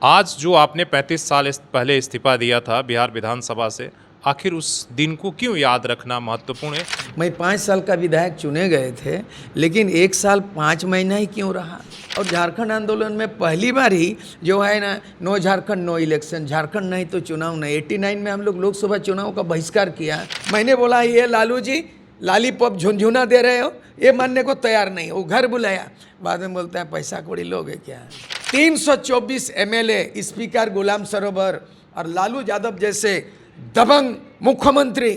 आज जो आपने 35 साल पहले इस्तीफा दिया था बिहार विधानसभा से, आखिर उस दिन को क्यों याद रखना महत्वपूर्ण है? मैं 5 साल का विधायक चुने गए थे, लेकिन 1 साल 5 महीना ही क्यों रहा? और झारखंड आंदोलन में पहली बार ही जो है ना, no Jharkhand no election, Jharkhand नहीं तो चुनाव नहीं। 89 में हम लोग लोकसभा चुनाव का बहिष्कार किया। मैंने बोला ये लालू जी लॉलीपॉप झुनझुना दे रहे हो, ये मानने को तैयार नहीं। वो घर बुलाया, बाद में बोलता है पैसा कौड़ी लोगे क्या? 324 एमएलए, स्पीकर गुलाम सरोवर और लालू यादव जैसे दबंग मुख्यमंत्री,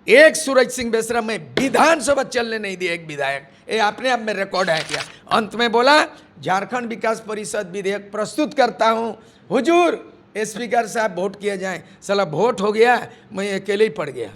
एक सूरज सिंह बेसरा में विधानसभा चलने नहीं दिया एक विधायक। ये अपने आप में रिकॉर्ड है क्या? अंत में बोला झारखंड विकास परिषद विधेयक प्रस्तुत करता हूं, हुजूर स्पीकर साहब वोट किया जाए। साला वोट हो गया, मैं अकेले ही पड़ गया।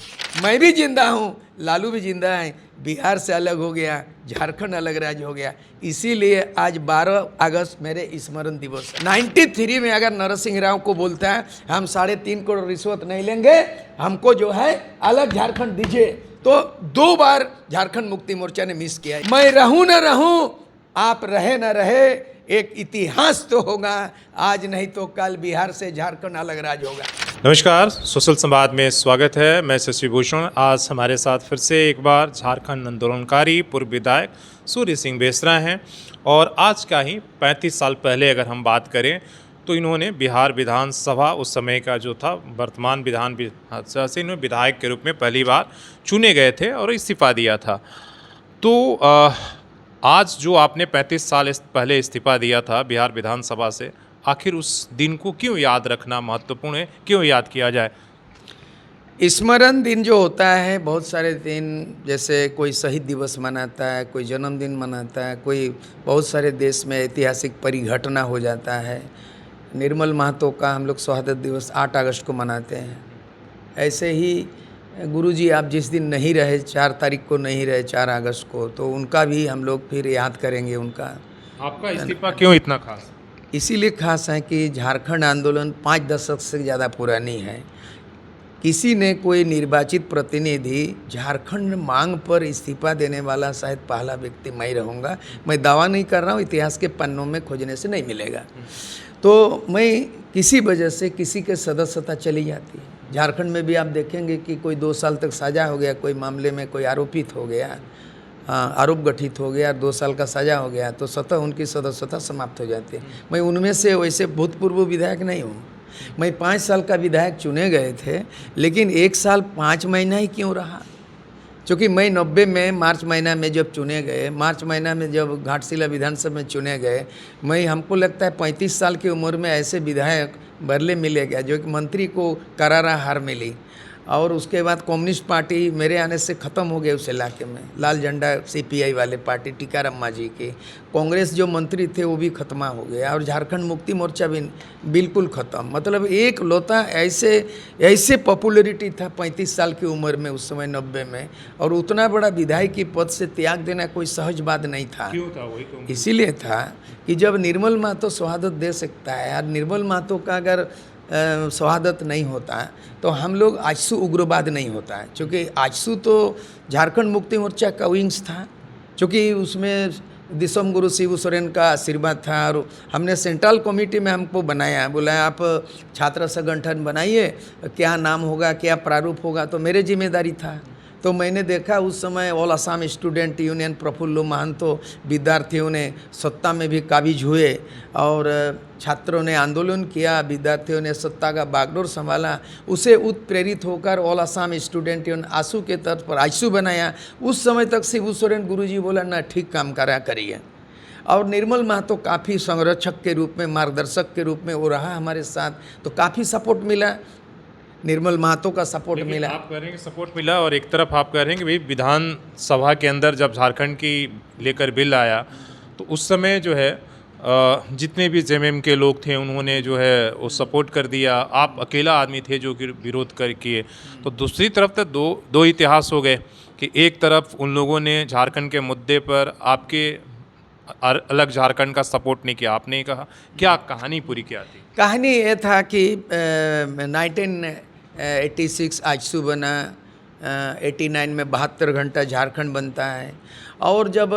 मैं भी जिंदा हूं, लालू भी जिंदा है, बिहार से अलग हो गया, झारखंड अलग राज्य हो गया। इसीलिए आज 12 अगस्त मेरे स्मरण दिवस है। 93 में अगर नरसिंह राव को बोलता है हम 3.5 करोड़ रिश्वत नहीं लेंगे, हमको जो है अलग झारखंड दीजिए, तो 2 बार झारखंड मुक्ति मोर्चा ने मिस किया। मैं रहूं न रहूं, आप रहे न रहे, एक इतिहास तो होगा, आज नहीं तो कल बिहार से झारखंड अलग राज्य होगा। नमस्कार, सोशल संवाद में स्वागत है। मैं शशि भूषण। आज हमारे साथ फिर से एक बार झारखंड आंदोलनकारी पूर्व विधायक सूर्य सिंह बेसरा हैं और आज का ही 35 साल पहले अगर हम बात करें तो इन्होंने बिहार विधानसभा उस समय का जो था वर्तमान विधानसभा से इन्होंने विधायक के रूप में पहली बार चुने गए थे और इस्तीफा दिया था। तो आज जो आपने 35 साल पहले इस्तीफा दिया था बिहार विधानसभा से, आखिर उस दिन को क्यों याद रखना महत्वपूर्ण है, क्यों याद किया जाए? स्मरण दिन जो होता है, बहुत सारे दिन, जैसे कोई शहीद दिवस मनाता है, कोई जन्मदिन मनाता है, कोई बहुत सारे देश में ऐतिहासिक परिघटना हो जाता है। निर्मल महतो का हम लोग शहादत दिवस 8 अगस्त को मनाते हैं। ऐसे ही गुरुजी आप जिस दिन नहीं रहे, 4 तारीख को नहीं रहे, 4 अगस्त को, तो उनका भी हम लोग फिर याद करेंगे उनका। आपका इस्तीफा क्यों इतना खास? इसीलिए खास है कि झारखंड आंदोलन 5 दशक से ज़्यादा पुरानी है। किसी ने कोई निर्वाचित प्रतिनिधि झारखंड मांग पर इस्तीफा देने वाला शायद पहला व्यक्ति मैं रहूँगा। मैं दावा नहीं कर रहा हूँ, इतिहास के पन्नों में खोजने से नहीं मिलेगा। तो मैं किसी वजह से किसी के सदस्यता चली जाती है। झारखंड में भी आप देखेंगे कि कोई 2 साल तक सजा हो गया, कोई मामले में कोई आरोपित हो गया, आरोप गठित हो गया, 2 साल का सजा हो गया, तो स्वतः उनकी सदस्यता समाप्त हो जाती है। मैं उनमें से वैसे भूतपूर्व विधायक नहीं हूँ। मैं 5 साल का विधायक चुने गए थे, लेकिन 1 साल 5 महीना ही क्यों रहा? क्योंकि मैं 90 में मार्च महीना में जब चुने गए, मार्च महीना में जब घाटशिला विधानसभा में चुने गए, हमको लगता है 35 साल की उम्र में ऐसे विधायक बरले मिलेगा जो कि मंत्री को करारा हार मिली। और उसके बाद कम्युनिस्ट पार्टी मेरे आने से ख़त्म हो गई उस इलाके में। लाल झंडा सीपीआई वाले पार्टी टीकाराम मांझी के, कांग्रेस जो मंत्री थे वो भी खत्म हो गया, और झारखंड मुक्ति मोर्चा भी बिल्कुल ख़त्म। मतलब एक लौता ऐसे पॉपुलरिटी था 35 साल की उम्र में उस समय 90 में, और उतना बड़ा विधायक की पद से त्याग देना कोई सहज बात नहीं था। क्यों था वही तो? इसीलिए था कि जब निर्मल महतो शहादत दे सकता है, और निर्मल महतो का अगर शहादत नहीं होता तो हम लोग आजसू उग्रवाद नहीं होता है। क्योंकि आजसू तो झारखंड मुक्ति मोर्चा का विंग्स था, क्योंकि उसमें दिसम गुरु शिबू सोरेन का आशीर्वाद था। और हमने सेंट्रल कमेटी में हमको बनाया, बोला आप छात्र संगठन बनाइए, क्या नाम होगा, क्या प्रारूप होगा, तो मेरे जिम्मेदारी था। तो मैंने देखा उस समय All Assam Student Union Prafulla Mahanto विद्यार्थियों ने सत्ता में भी काबिज हुए, और छात्रों ने आंदोलन किया, विद्यार्थियों ने सत्ता का बागडोर संभाला। उसे उत्प्रेरित होकर ऑल असम स्टूडेंट यूनियन आंसू के तर्ज पर आजसू बनाया। उस समय तक शिबू सोरेन गुरुजी बोला ना, ठीक काम करिए। और निर्मल महतो काफ़ी संरक्षक के रूप में, मार्गदर्शक के रूप में वो रहा हमारे साथ, तो काफ़ी सपोर्ट मिला, निर्मल महतो का सपोर्ट मिला। आप कह रहे हैं कि सपोर्ट मिला, और एक तरफ आप कह रहे हैं कि भाई विधानसभा के अंदर जब झारखंड की लेकर बिल आया तो उस समय जो है जितने भी जेएमएम के लोग थे उन्होंने जो है वो सपोर्ट कर दिया, आप अकेला आदमी थे जो कि विरोध कर किए। तो दूसरी तरफ तो दो इतिहास हो गए कि एक तरफ उन लोगों ने झारखंड के मुद्दे पर आपके अलग झारखंड का सपोर्ट नहीं किया। आपने कहा क्या कहानी पूरी क्या थी? कहानी ये था कि 1986 आजसू बना, 89 में 72 घंटा झारखंड बनता है। और जब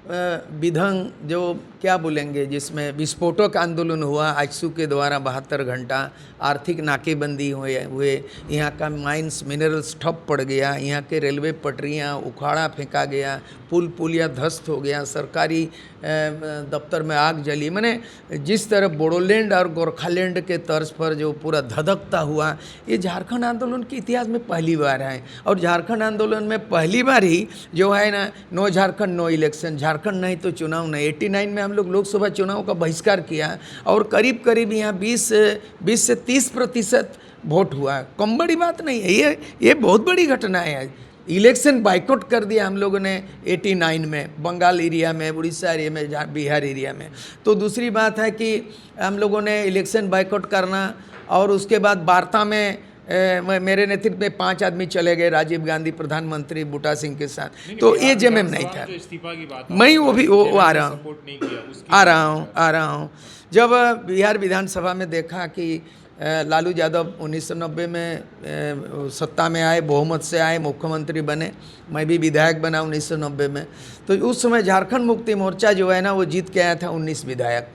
विधंग जो क्या बोलेंगे, जिसमें विस्फोटक आंदोलन हुआ आजसू के द्वारा 72 घंटा, आर्थिक नाकेबंदी हुए, यहाँ का माइंस मिनरल्स ठप पड़ गया, यहाँ के रेलवे पटरियाँ उखाड़ा फेंका गया, पुलिया ध्वस्त हो गया, सरकारी दफ्तर में आग जली। मैंने जिस तरह बोडोलैंड और गोरखालैंड के तर्ज पर जो पूरा धधकता हुआ, ये झारखंड आंदोलन के इतिहास में पहली बार है। और झारखंड आंदोलन में पहली बार ही जो है ना, no Jharkhand no election, Jharkhand नहीं तो चुनाव नहीं। 89 में हम लोग लोकसभा चुनाव का बहिष्कार किया और करीब करीब यहाँ 20 से 30% वोट हुआ। कम बड़ी बात नहीं है, ये बहुत बड़ी घटना है। इलेक्शन बाइकआउट कर दिया हम लोगों ने 89 में, बंगाल एरिया में, उड़ीसा एरिया में, बिहार एरिया में। तो दूसरी बात है कि हम लोगों ने इलेक्शन बाइकआउट करना, और उसके बाद वार्ता में मेरे नेतृत्व में 5 आदमी चले गए, राजीव गांधी प्रधानमंत्री बूटा सिंह के साथ। तो ये जेएमएम नहीं था। मैं वो आ रहा हूँ। जब बिहार विधानसभा में देखा कि लालू यादव 1990 में सत्ता में आए, बहुमत से आए, मुख्यमंत्री बने, मैं भी विधायक बना 1990 में। तो उस समय झारखंड मुक्ति मोर्चा जो है ना, वो जीत के आया था 19 विधायक,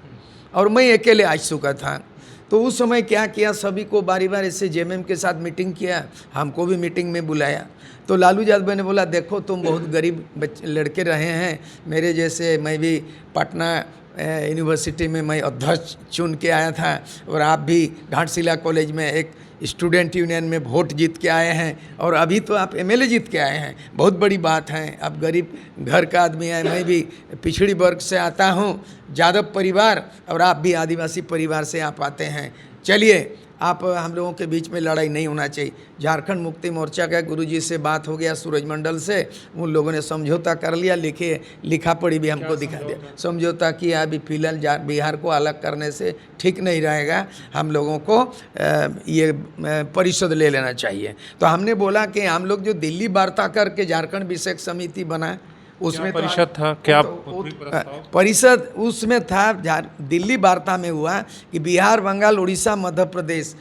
और मैं अकेले आजसू का था। तो उस समय क्या किया, सभी को बारी बारी ऐसे जेएमएम के साथ मीटिंग किया, हमको भी मीटिंग में बुलाया। तो लालू यादव ने बोला, देखो तुम बहुत गरीब लड़के रहे हैं मेरे जैसे, मैं भी पटना यूनिवर्सिटी में मैं अध्यक्ष चुन के आया था, और आप भी घाटशिला कॉलेज में एक स्टूडेंट यूनियन में वोट जीत के आए हैं, और अभी तो आप एमएलए जीत के आए हैं, बहुत बड़ी बात है। आप गरीब घर का आदमी है, मैं भी पिछड़ी वर्ग से आता हूँ, यादव परिवार, और आप भी आदिवासी परिवार से आप आते हैं। चलिए, आप हम लोगों के बीच में लड़ाई नहीं होना चाहिए। झारखंड मुक्ति मोर्चा का गुरुजी से बात हो गया, सूरजमंडल से, उन लोगों ने समझौता कर लिया, लिखा पड़ी भी हमको दिखा दिया। समझौता किया, अभी फिलहाल बिहार को अलग करने से ठीक नहीं रहेगा, हम लोगों को ये परिषद ले लेना चाहिए। तो हमने बोला कि हम लोग जो दिल्ली वार्ता करके झारखंड विषयक समिति बनाए, उसमें परिषद था क्या? परिषद उसमें था, दिल्ली वार्ता में हुआ कि बिहार, बंगाल, उड़ीसा, मध्य प्रदेश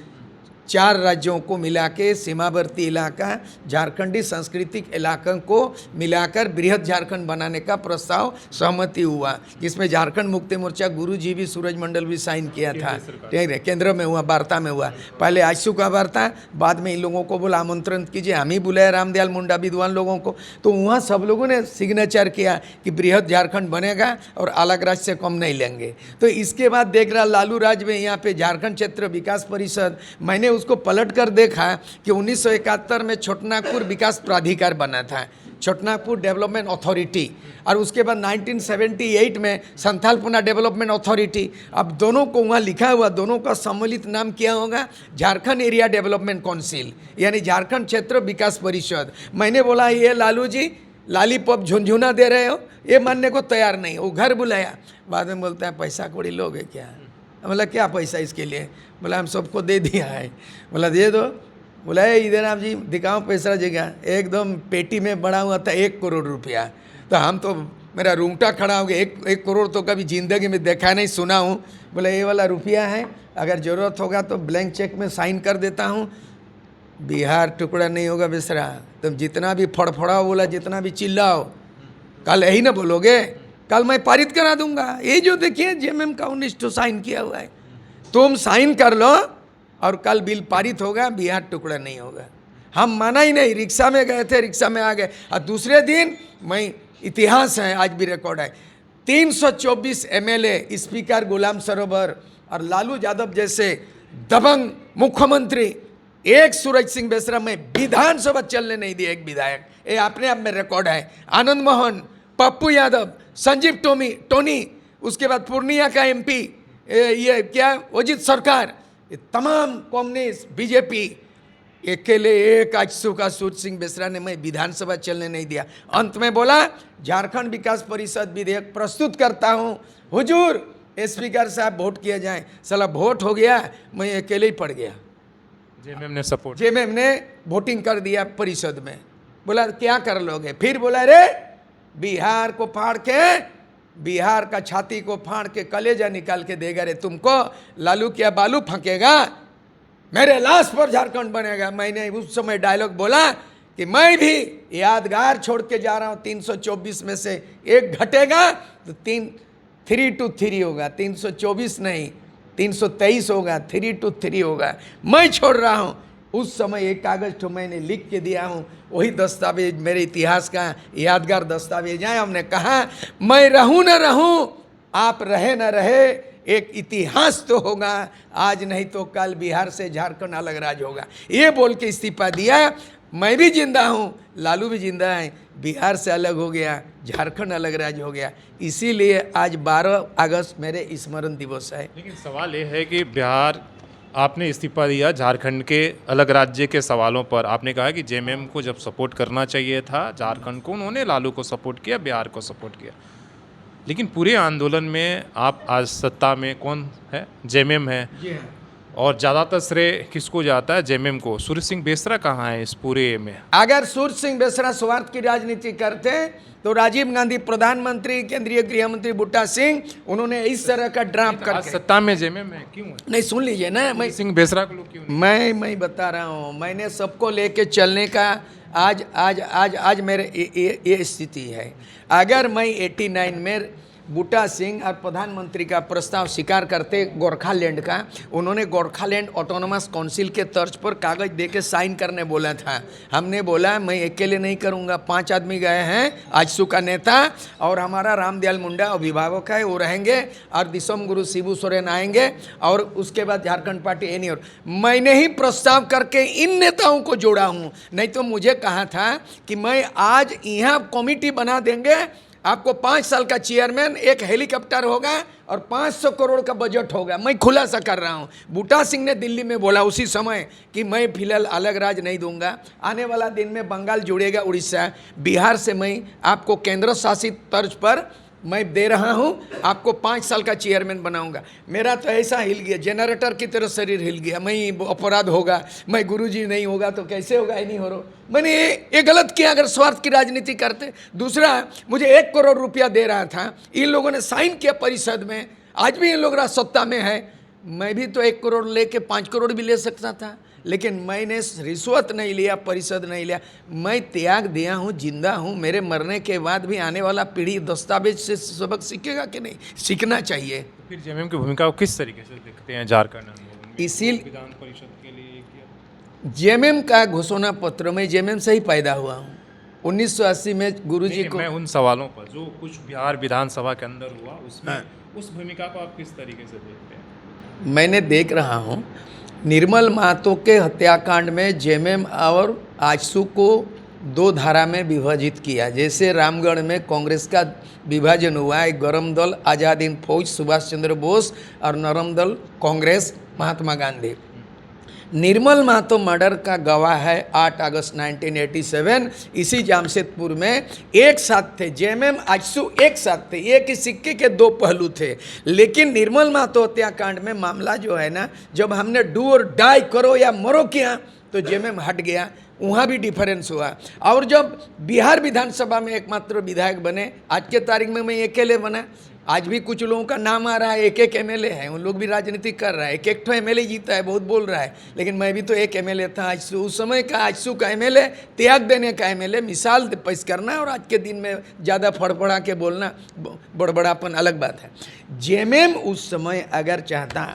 4 राज्यों को मिला के सीमावर्ती इलाका, झारखंडी सांस्कृतिक इलाकों को मिलाकर बृहद झारखंड बनाने का प्रस्ताव सहमति हुआ, जिसमें झारखंड मुक्ति मोर्चा गुरुजी भी, सूरजमंडल भी साइन किया था। ठीक है, केंद्र में हुआ, वार्ता में हुआ। पहले आजसू का वार्ता, बाद में इन लोगों को बोला आमंत्रण कीजिए, हम ही बुलाए रामदयाल मुंडा विद्वान लोगों को। तो वहाँ सब लोगों ने सिग्नेचर किया कि बृहद झारखंड बनेगा और अलग राज्य से कम नहीं लेंगे। तो इसके बाद देख रहा लालू राज में यहाँ पे झारखंड क्षेत्र विकास परिषद, मैंने उसको पलट कर देखा कि 1971 में छोटनागपुर विकास प्राधिकार बना था, छोटनागपुर डेवलपमेंट अथॉरिटी, और उसके बाद 1978 में संथालपुना डेवलपमेंट अथॉरिटी। अब दोनों को वहाँ लिखा हुआ, दोनों का सम्मिलित नाम क्या होगा, झारखंड एरिया डेवलपमेंट काउंसिल, यानी झारखंड क्षेत्र विकास परिषद। मैंने बोला, ये लालू जी लालीपॉप झुनझुना दे रहे हो, ये मानने को तैयार नहीं। वो घर बुलाया, बाद में बोलता है पैसा कौड़ी लोगे क्या? बोला क्या पैसा इसके लिए? बोला हम सबको दे दिया है। बोला दे दो। बोला इधर आप जी दिखाओ पैसा जगह, एकदम पेटी में बड़ा हुआ था 1 करोड़ रुपया। तो हम तो, मेरा रूंगटा खड़ा हो गया, 1 करोड़ तो कभी ज़िंदगी में देखा नहीं, सुना हूँ। बोला ये वाला रुपया है, अगर ज़रूरत होगा तो ब्लैंक चेक में साइन कर देता हूँ। बिहार टुकड़ा नहीं होगा बेसरा, तुम जितना भी फड़फड़ाओ, बोला जितना भी चिल्लाओ, कल यही ना बोलोगे, कल मैं पारित करा दूंगा। ये जो देखिए जेएमएम का 19 साइन किया हुआ है, तुम साइन कर लो और कल बिल पारित होगा, बिहार टुकड़ा नहीं होगा। हम माना ही नहीं, रिक्शा में गए थे, रिक्शा में आ गए, और दूसरे दिन, मैं इतिहास है, आज भी रिकॉर्ड है, 324 एमएलए, स्पीकर गुलाम सरोवर और लालू यादव जैसे दबंग मुख्यमंत्री, एक सूरज सिंह बेसरा में विधानसभा चलने नहीं दिया, एक विधायक, ये अपने आप में रिकॉर्ड है। आनंद मोहन, पप्पू यादव, संजीव टोनी, उसके बाद पूर्णिया का एमपी, ये क्या अजित सरकार, ये तमाम कम्युनिस्ट, बीजेपी, अकेले एक आजसू का सूरज सिंह बेसरा ने मैं विधानसभा चलने नहीं दिया। अंत में बोला झारखंड विकास परिषद विधेयक प्रस्तुत करता हूँ, हुजूर स्पीकर साहब वोट किया जाए। साला वोट हो गया, मैं अकेले ही पड़ गया। जेएमएम ने वोटिंग कर दिया परिषद में। बोला क्या कर लोगे? फिर बोला रे बिहार को फाड़ के, बिहार का छाती को फाड़ के कलेजा निकाल के देगा रे तुमको। लालू क्या बालू फंकेगा? मेरे लाश पर झारखंड बनेगा। मैंने उस समय डायलॉग बोला कि मैं भी यादगार छोड़ के जा रहा हूँ। 324 में से एक घटेगा तो 3-3 होगा, 324 नहीं 323 होगा, 3-3 होगा। मैं छोड़ रहा हूँ। उस समय एक कागज तो मैंने लिख के दिया हूँ, वही दस्तावेज मेरे इतिहास का यादगार दस्तावेज है। हमने कहा मैं रहूँ न रहूँ, आप रहे न रहे, एक इतिहास तो होगा, आज नहीं तो कल बिहार से झारखंड अलग राज्य होगा। ये बोल के इस्तीफा दिया। मैं भी जिंदा हूँ, लालू भी जिंदा है, बिहार से अलग हो गया, झारखंड अलग राज्य हो गया। इसीलिए आज 12 अगस्त मेरे स्मरण दिवस है। लेकिन सवाल ये है कि बिहार आपने इस्तीफा दिया, झारखंड के अलग राज्य के सवालों पर आपने कहा कि जेएमएम को जब सपोर्ट करना चाहिए था झारखंड को, उन्होंने लालू को सपोर्ट किया, बिहार को सपोर्ट किया। लेकिन पूरे आंदोलन में आप आज सत्ता में कौन है? जेएमएम है। जी हाँ। और ज़्यादातर श्रेय किसको जाता है? जेएमएम को। सूर्य सिंह बेसरा कहाँ है इस पूरे में? अगर सूर्य सिंह बेसरा स्वार्थ की राजनीति करते तो राजीव गांधी प्रधानमंत्री, केंद्रीय गृह मंत्री बूटा सिंह, उन्होंने इस तरह का ड्राफ्ट आज करके। सत्ता में जेएमएम है, क्यों है? नहीं, सुन लीजिए ना, सूर्य सिंह बेसरा को लोग क्यों नहीं? मैं बता रहा हूँ, मैंने सबको लेके चलने का आज मेरे ये स्थिति है। अगर मैं 89 में बूटा सिंह और प्रधानमंत्री का प्रस्ताव स्वीकार करते गोरखालैंड का, उन्होंने गोरखालैंड ऑटोनोमस काउंसिल के तर्ज पर कागज देके साइन करने बोला था। हमने बोला मैं अकेले नहीं करूँगा, 5 आदमी गए हैं, आजसू का नेता और हमारा रामदयाल मुंडा अभिभावक है, वो रहेंगे, और दिसोम गुरु शिबू सोरेन आएंगे, और उसके बाद झारखंड पार्टी एनी। और मैंने ही प्रस्ताव करके इन नेताओं को जोड़ा हूँ। नहीं तो मुझे कहा था कि मैं आज यहाँ कमेटी बना देंगे, आपको 5 साल का चेयरमैन, एक हेलीकॉप्टर होगा और 500 करोड़ का बजट होगा। मैं खुलासा कर रहा हूँ। बूटा सिंह ने दिल्ली में बोला उसी समय कि मैं फिलहाल अलग राज्य नहीं दूंगा, आने वाला दिन में बंगाल जुड़ेगा, उड़ीसा, बिहार से मैं आपको केंद्र शासित तर्ज पर मैं दे रहा हूं, आपको 5 साल का चेयरमैन बनाऊंगा। मेरा तो ऐसा हिल गया, जनरेटर की तरह शरीर हिल गया। मैं अपराध होगा, मैं गुरुजी नहीं होगा तो कैसे होगा, नहीं हो रहा। मैंने ये गलत किया अगर स्वार्थ की राजनीति करते। दूसरा, मुझे 1 करोड़ रुपया दे रहा था, इन लोगों ने साइन किया परिषद में, आज भी इन लोग सत्ता में है। मैं भी तो 1 करोड़ लेके 5 करोड़ भी ले सकता था, लेकिन मैंने रिश्वत नहीं लिया, परिषद नहीं लिया। मैं त्याग दिया हूँ, जिंदा हूँ। मेरे मरने के बाद भी आने वाला पीढ़ी दस्तावेज से सबक सीखेगा कि नहीं? सीखना चाहिए। फिर जेएमएम की भूमिका को किस तरीके से देखते हैं झारखंड आंदोलन में? इसीलिए विधान परिषद के लिए किया। जेएमएम का घोषणा पत्र में जेएमएम से ही पैदा हुआ हूँ। 1980 में गुरुजी को, मैं उन सवालों पर जो कुछ बिहार विधानसभा के अंदर हुआ उसमें उस भूमिका को आप किस तरीके से देखते हैं? मैंने देख रहा हूँ, निर्मल महतो के हत्याकांड में जेएमएम और आजसू को 2 धारा में विभाजित किया। जैसे रामगढ़ में कांग्रेस का विभाजन हुआ, एक गरम दल आज़ाद हिंद फौज सुभाष चंद्र बोस और नरम दल कांग्रेस महात्मा गांधी। निर्मल महतो मर्डर का गवाह है 8 अगस्त 1987। इसी जामशेदपुर में एक साथ थे, जेएमएम आजसू एक साथ थे, एक ही सिक्के के 2 पहलू थे। लेकिन निर्मल महतो हत्याकांड में मामला जो है ना, जब हमने डू और डाई करो या मरो किया तो जेएमएम हट गया, वहाँ भी डिफरेंस हुआ। और जब बिहार विधानसभा में एकमात्र विधायक बने, आज के तारीख में मैं अकेले बना। आज भी कुछ लोगों का नाम आ रहा है, एक एमएलए है, उन लोग भी राजनीति कर रहा है, एक तो एमएलए जीता है, बहुत बोल रहा है, लेकिन मैं भी तो एक एमएलए था। आजसू उस समय का आजसू का एमएलए, त्याग देने का एमएलए, मिसाल पेश करना और आज के दिन में ज़्यादा फड़फड़ा के बोलना, बड़बड़ापन अलग बात है। जेएमएम उस समय अगर चाहता,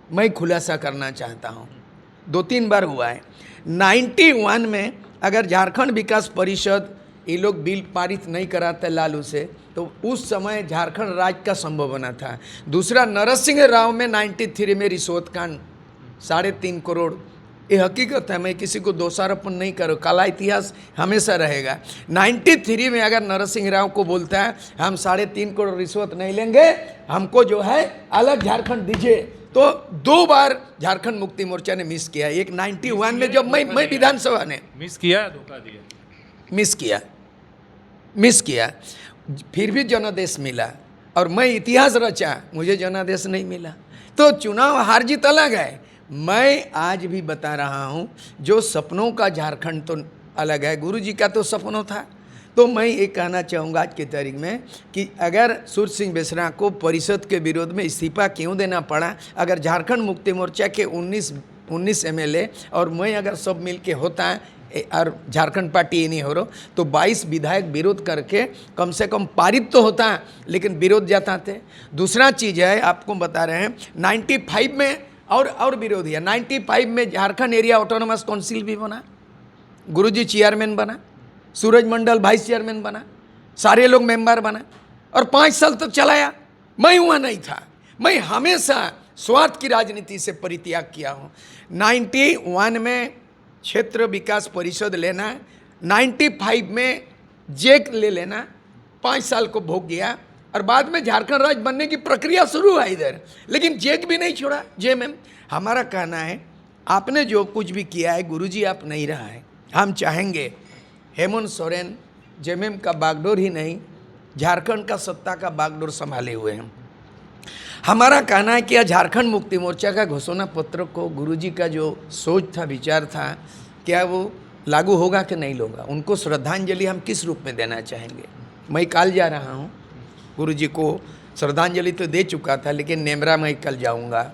मैं खुलासा करना चाहता हूँ, 2-3 बार हुआ है। 91 में अगर झारखंड विकास परिषद ये लोग बिल पारित नहीं कराते लालू से, तो उस समय झारखंड राज्य का संभव बना था। दूसरा, नरसिंह राव में 93 में रिश्वत कांड 3.5 करोड़, ये हकीकत है, मैं किसी को दोषारोपण नहीं करूँ, काला इतिहास हमेशा रहेगा। 93 में अगर नरसिंह राव को बोलता है हम 3.5 करोड़ रिश्वत नहीं लेंगे, हमको जो है अलग झारखंड दीजिए, तो 2 बार झारखंड मुक्ति मोर्चा ने मिस किया। एक 91 में जब मैं विधानसभा ने मिस किया, धोखा दिया, मिस किया, फिर भी जनादेश मिला और मैं इतिहास रचा, मुझे जनादेश नहीं मिला। तो चुनाव हार जीत अलग है। मैं आज भी बता रहा हूँ, जो सपनों का झारखंड तो अलग है, गुरुजी का तो सपनों था। तो मैं ये कहना चाहूँगा आज की तारीख में कि अगर सूर्य सिंह बेसरा को परिषद के विरोध में इस्तीफा क्यों देना पड़ा, अगर झारखंड मुक्ति मोर्चा के 19 एमएलए और मैं अगर सब मिल के होता है, और झारखंड पार्टी ये नहीं हो रहा, तो 22 विधायक विरोध करके कम से कम पारित तो होता है, लेकिन विरोध जताते। दूसरा चीज़ है, आपको बता रहे हैं 95 में और विरोध है। 95 में झारखंड एरिया ऑटोनोमस काउंसिल भी बना, गुरुजी चेयरमैन बना, सूरज मंडल वाइस चेयरमैन बना, सारे लोग मेंबर बना और 5 साल तक चलाया। मैं वहाँ नहीं था, मैं हमेशा स्वार्थ की राजनीति से परित्याग किया हूँ। 91 में क्षेत्र विकास परिषद लेना, 95 में जेक ले लेना, 5 साल को भोग गया और बाद में झारखंड राज्य बनने की प्रक्रिया शुरू हुआ इधर, लेकिन जेक भी नहीं छोड़ा। जेएमएम हमारा कहना है, आपने जो कुछ भी किया है गुरुजी आप नहीं रहा है। हम चाहेंगे हेमंत सोरेन जेएमएम का बागडोर ही नहीं, झारखंड का सत्ता का बागडोर संभाले हुए हैं। हमारा कहना है कि यह झारखंड मुक्ति मोर्चा का घोषणा पत्र को गुरुजी का जो सोच था, विचार था, क्या वो लागू होगा कि नहीं होगा, उनको श्रद्धांजलि हम किस रूप में देना चाहेंगे। मैं कल जा रहा हूँ, गुरुजी को श्रद्धांजलि तो दे चुका था, लेकिन नेमरा मैं कल जाऊँगा।